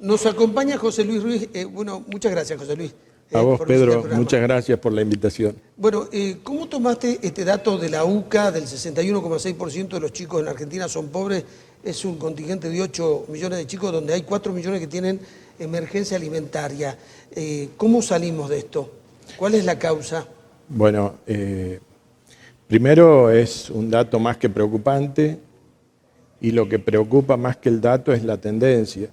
Nos acompaña José Luis Ruiz. Bueno, muchas gracias, José Luis. A vos, por visitar el Pedro, programa. muchas gracias por la invitación. Bueno, ¿cómo tomaste este dato de la UCA del 61,6% de los chicos en Argentina son pobres? Es un contingente de 8 millones de chicos donde hay 4 millones que tienen emergencia alimentaria. ¿Cómo salimos de esto? ¿Cuál es la causa? Bueno, primero es un dato más que preocupante y lo que preocupa más que el dato es la tendencia.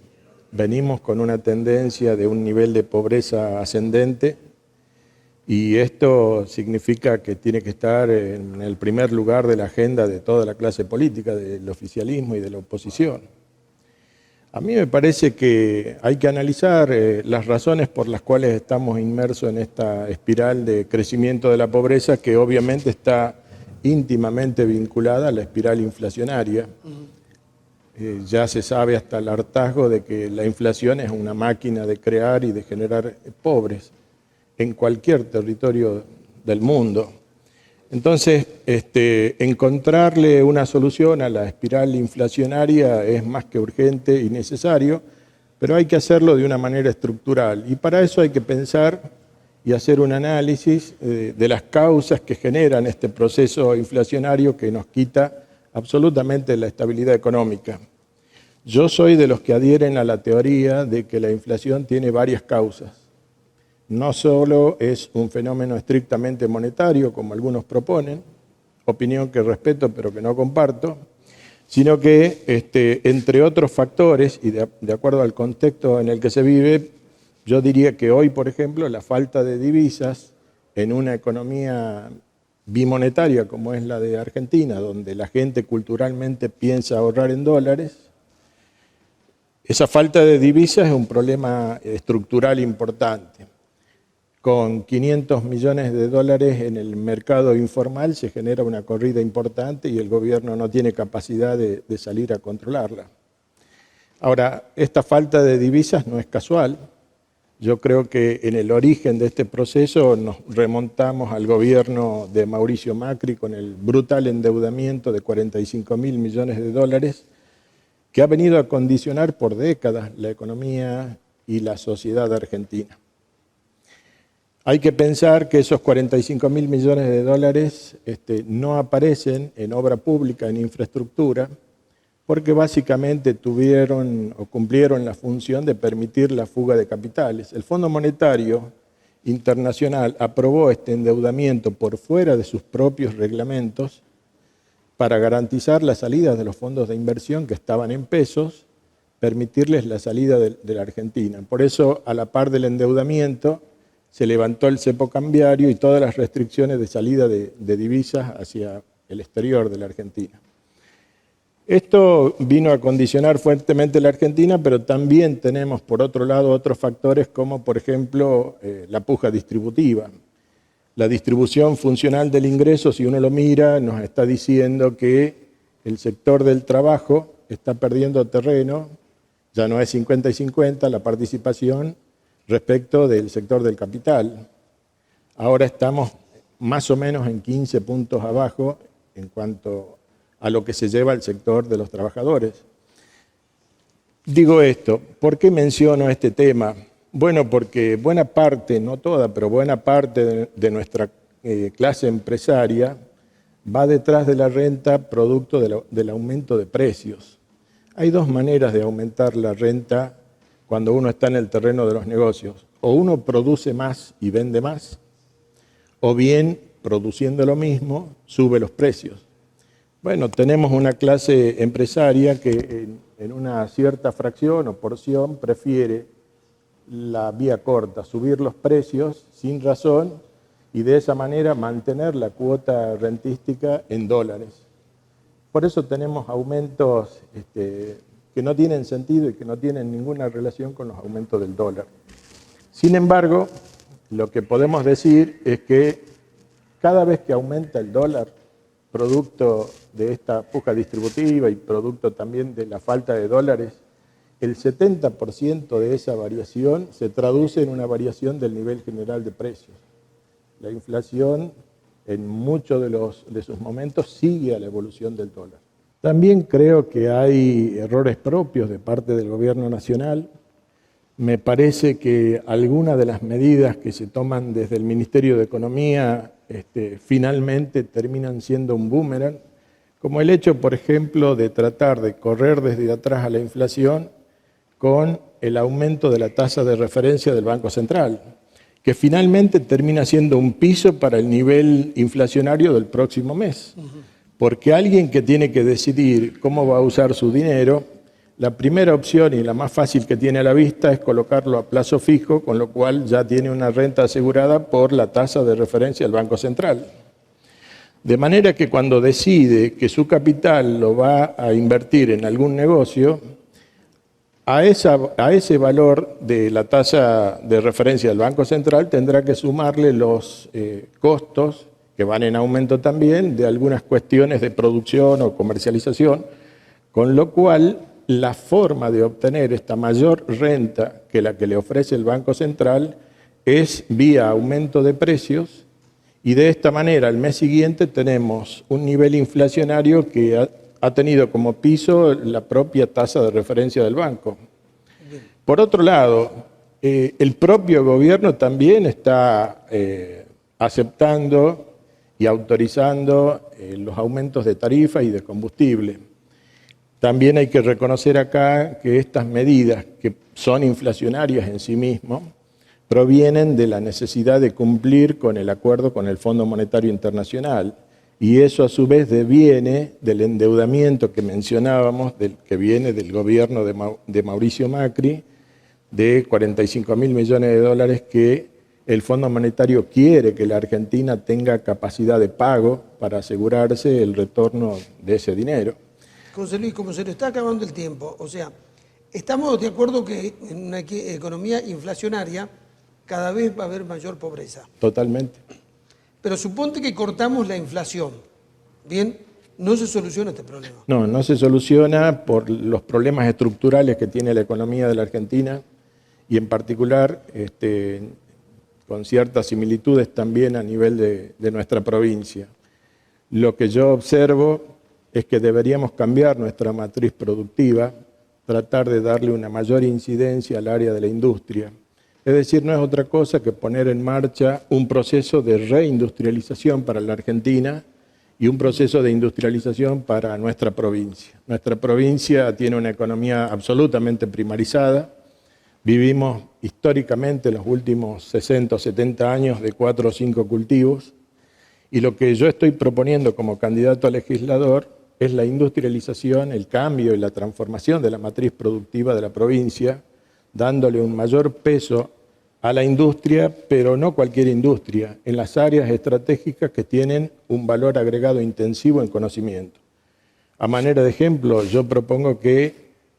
Venimos con una tendencia de un nivel de pobreza ascendente y esto significa que tiene que estar en el primer lugar de la agenda de toda la clase política, del oficialismo y de la oposición. A mí me parece que hay que analizar las razones por las cuales estamos inmersos en esta espiral de crecimiento de la pobreza que obviamente está íntimamente vinculada a la espiral inflacionaria. Ya se sabe hasta el hartazgo de que la inflación es una máquina de crear y de generar pobres en cualquier territorio del mundo. Entonces, encontrarle una solución a la espiral inflacionaria es más que urgente y necesario, pero hay que hacerlo de una manera estructural. Y para eso hay que pensar y hacer un análisis de las causas que generan este proceso inflacionario que nos quita absolutamente la estabilidad económica. Yo soy de los que adhieren a la teoría de que la inflación tiene varias causas. No solo es un fenómeno estrictamente monetario, como algunos proponen, opinión que respeto pero que no comparto, sino que, entre otros factores, y de acuerdo al contexto en el que se vive, yo diría que hoy, por ejemplo, la falta de divisas en una economía bimonetaria como es la de Argentina, donde la gente culturalmente piensa ahorrar en dólares, esa falta de divisas es un problema estructural importante. Con 500 millones de dólares en el mercado informal se genera una corrida importante y el gobierno no tiene capacidad de salir a controlarla. Ahora, esta falta de divisas no es casual. Yo creo que en el origen de este proceso nos remontamos al gobierno de Mauricio Macri con el brutal endeudamiento de 45.000 millones de dólares que ha venido a condicionar por décadas la economía y la sociedad argentina. Hay que pensar que esos 45.000 millones de dólares no aparecen en obra pública, en infraestructura, porque básicamente tuvieron o cumplieron la función de permitir la fuga de capitales. El Fondo Monetario Internacional aprobó este endeudamiento por fuera de sus propios reglamentos para garantizar la salida de los fondos de inversión que estaban en pesos, permitirles la salida de la Argentina. Por eso, a la par del endeudamiento, se levantó el cepo cambiario y todas las restricciones de salida de divisas hacia el exterior de la Argentina. Esto vino a condicionar fuertemente la Argentina, pero también tenemos, por otro lado, otros factores como, por ejemplo, la puja distributiva. La distribución funcional del ingreso, si uno lo mira, nos está diciendo que el sector del trabajo está perdiendo terreno, ya no es 50 y 50 la participación respecto del sector del capital. Ahora estamos más o menos en 15 puntos abajo en cuanto a lo que se lleva el sector de los trabajadores. Digo esto, ¿por qué menciono este tema? Bueno, porque buena parte, no toda, pero buena parte de nuestra clase empresaria va detrás de la renta producto del aumento de precios. Hay dos maneras de aumentar la renta cuando uno está en el terreno de los negocios. O uno produce más y vende más, o bien, produciendo lo mismo, sube los precios. Bueno, tenemos una clase empresaria que en una cierta fracción o porción prefiere la vía corta, subir los precios sin razón y de esa manera mantener la cuota rentística en dólares. Por eso tenemos aumentos que no tienen sentido y que no tienen ninguna relación con los aumentos del dólar. Sin embargo, lo que podemos decir es que cada vez que aumenta el dólar, producto de esta puja distributiva y producto también de la falta de dólares, el 70% de esa variación se traduce en una variación del nivel general de precios. La inflación en muchos de sus momentos sigue a la evolución del dólar. También creo que hay errores propios de parte del gobierno nacional Me parece que algunas de las medidas que se toman desde el Ministerio de Economía finalmente terminan siendo un boomerang, como el hecho, por ejemplo, de tratar de correr desde atrás a la inflación con el aumento de la tasa de referencia del Banco Central, que finalmente termina siendo un piso para el nivel inflacionario del próximo mes. Porque alguien que tiene que decidir cómo va a usar su dinero, la primera opción y la más fácil que tiene a la vista es colocarlo a plazo fijo, con lo cual ya tiene una renta asegurada por la tasa de referencia del Banco Central. De manera que cuando decide que su capital lo va a invertir en algún negocio, a ese valor de la tasa de referencia del Banco Central tendrá que sumarle los costos, que van en aumento también, de algunas cuestiones de producción o comercialización, con lo cual la forma de obtener esta mayor renta que la que le ofrece el Banco Central es vía aumento de precios, y de esta manera el mes siguiente tenemos un nivel inflacionario que ha tenido como piso la propia tasa de referencia del banco. Por otro lado, el propio gobierno también está aceptando y autorizando los aumentos de tarifa y de combustible. También hay que reconocer acá que estas medidas, que son inflacionarias en sí mismas, provienen de la necesidad de cumplir con el acuerdo con el Fondo Monetario Internacional, y eso a su vez deviene del endeudamiento que mencionábamos, que viene del gobierno de Mauricio Macri, de 45.000 millones de dólares que el Fondo Monetario quiere que la Argentina tenga capacidad de pago para asegurarse el retorno de ese dinero. José Luis, como se nos está acabando el tiempo, o sea, estamos de acuerdo que en una economía inflacionaria cada vez va a haber mayor pobreza. Totalmente. Pero suponte que cortamos la inflación, ¿bien? No se soluciona este problema. No, no se soluciona por los problemas estructurales que tiene la economía de la Argentina, y en particular con ciertas similitudes también a nivel de nuestra provincia. Lo que yo observo es que deberíamos cambiar nuestra matriz productiva, tratar de darle una mayor incidencia al área de la industria. Es decir, no es otra cosa que poner en marcha un proceso de reindustrialización para la Argentina y un proceso de industrialización para nuestra provincia. Nuestra provincia tiene una economía absolutamente primarizada. Vivimos históricamente los últimos 60 o 70 años de 4 o 5 cultivos, y lo que yo estoy proponiendo como candidato a legislador es la industrialización, el cambio y la transformación de la matriz productiva de la provincia, dándole un mayor peso a la industria, pero no cualquier industria, en las áreas estratégicas que tienen un valor agregado intensivo en conocimiento. A manera de ejemplo, yo propongo que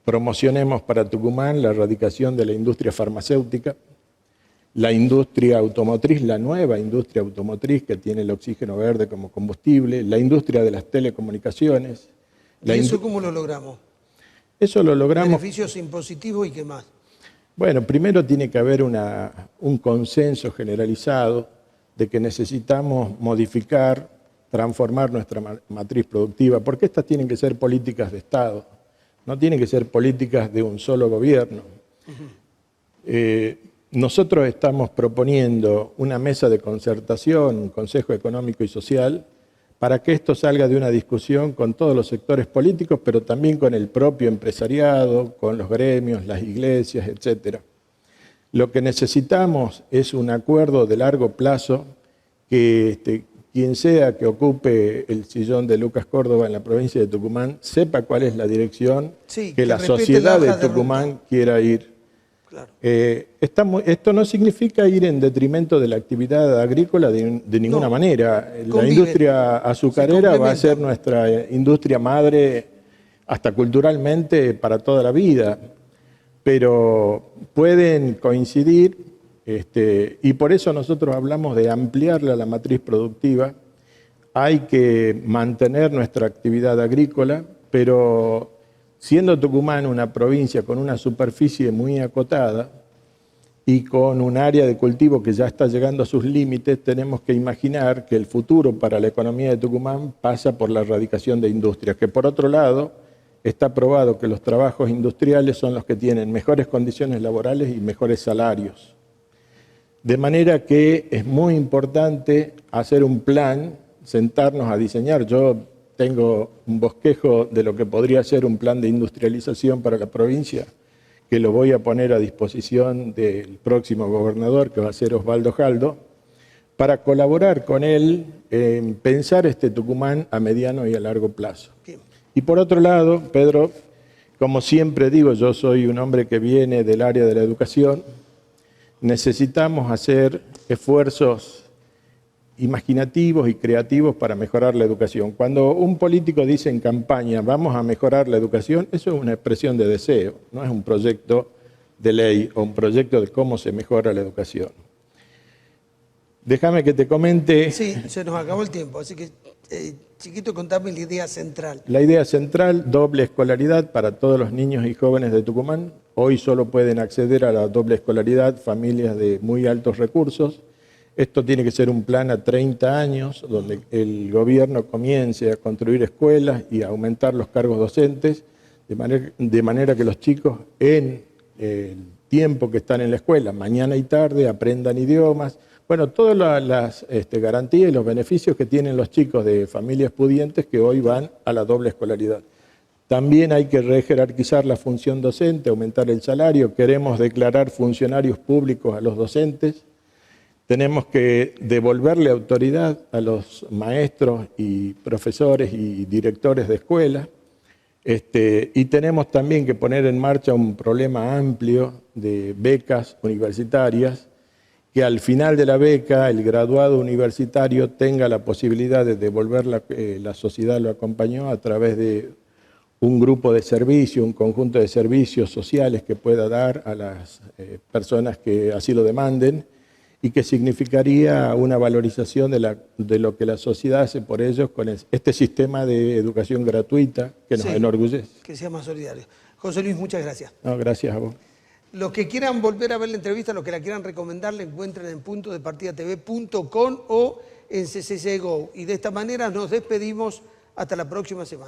promocionemos para Tucumán la erradicación de la industria farmacéutica, la industria automotriz, la nueva industria automotriz que tiene el oxígeno verde como combustible, la industria de las telecomunicaciones. ¿Y eso cómo lo logramos? Eso lo logramos. Beneficios impositivos y qué más. Bueno, primero tiene que haber un consenso generalizado de que necesitamos modificar, transformar nuestra matriz productiva, porque estas tienen que ser políticas de Estado, no tienen que ser políticas de un solo gobierno. Nosotros estamos proponiendo una mesa de concertación, un Consejo Económico y Social, para que esto salga de una discusión con todos los sectores políticos, pero también con el propio empresariado, con los gremios, las iglesias, etc. Lo que necesitamos es un acuerdo de largo plazo, que quien sea que ocupe el sillón de Lucas Córdoba en la provincia de Tucumán sepa cuál es la dirección que la sociedad de Tucumán quiera ir. Claro. Esto no significa ir en detrimento de la actividad agrícola de ninguna manera. La industria azucarera va a ser nuestra industria madre hasta culturalmente para toda la vida, pero pueden coincidir, y por eso nosotros hablamos de ampliarla la matriz productiva. Hay que mantener nuestra actividad agrícola, pero siendo Tucumán una provincia con una superficie muy acotada y con un área de cultivo que ya está llegando a sus límites, tenemos que imaginar que el futuro para la economía de Tucumán pasa por la erradicación de industrias, que por otro lado está probado que los trabajos industriales son los que tienen mejores condiciones laborales y mejores salarios. De manera que es muy importante hacer un plan, sentarnos a diseñar. Yo tengo un bosquejo de lo que podría ser un plan de industrialización para la provincia, que lo voy a poner a disposición del próximo gobernador, que va a ser Osvaldo Jaldo, para colaborar con él en pensar este Tucumán a mediano y a largo plazo. Bien. Y por otro lado, Pedro, como siempre digo, yo soy un hombre que viene del área de la educación, necesitamos hacer esfuerzos imaginativos y creativos para mejorar la educación. Cuando un político dice en campaña, vamos a mejorar la educación, eso es una expresión de deseo, no es un proyecto de ley o un proyecto de cómo se mejora la educación. Déjame que te comente. Sí, se nos acabó el tiempo, así que, chiquito, contame la idea central. La idea central, doble escolaridad para todos los niños y jóvenes de Tucumán. Hoy solo pueden acceder a la doble escolaridad familias de muy altos recursos. Esto tiene que ser un plan a 30 años, donde el gobierno comience a construir escuelas y a aumentar los cargos docentes, de manera que los chicos en el tiempo que están en la escuela, mañana y tarde, aprendan idiomas. Bueno, todas las garantías y los beneficios que tienen los chicos de familias pudientes que hoy van a la doble escolaridad. También hay que rejerarquizar la función docente, aumentar el salario. Queremos declarar funcionarios públicos a los docentes. Tenemos que devolverle autoridad a los maestros y profesores y directores de escuelas. Y tenemos también que poner en marcha un problema amplio de becas universitarias, que al final de la beca el graduado universitario tenga la posibilidad de devolver la sociedad lo acompañó a través de un grupo de servicios, un conjunto de servicios sociales que pueda dar a las personas que así lo demanden, y que significaría una valorización de lo que la sociedad hace por ellos con este sistema de educación gratuita que nos enorgullece. Que sea más solidario. José Luis, muchas gracias. No, gracias a vos. Los que quieran volver a ver la entrevista, los que la quieran recomendar, la encuentren en puntodepartidatv.com o en CCC Go. Y de esta manera nos despedimos hasta la próxima semana.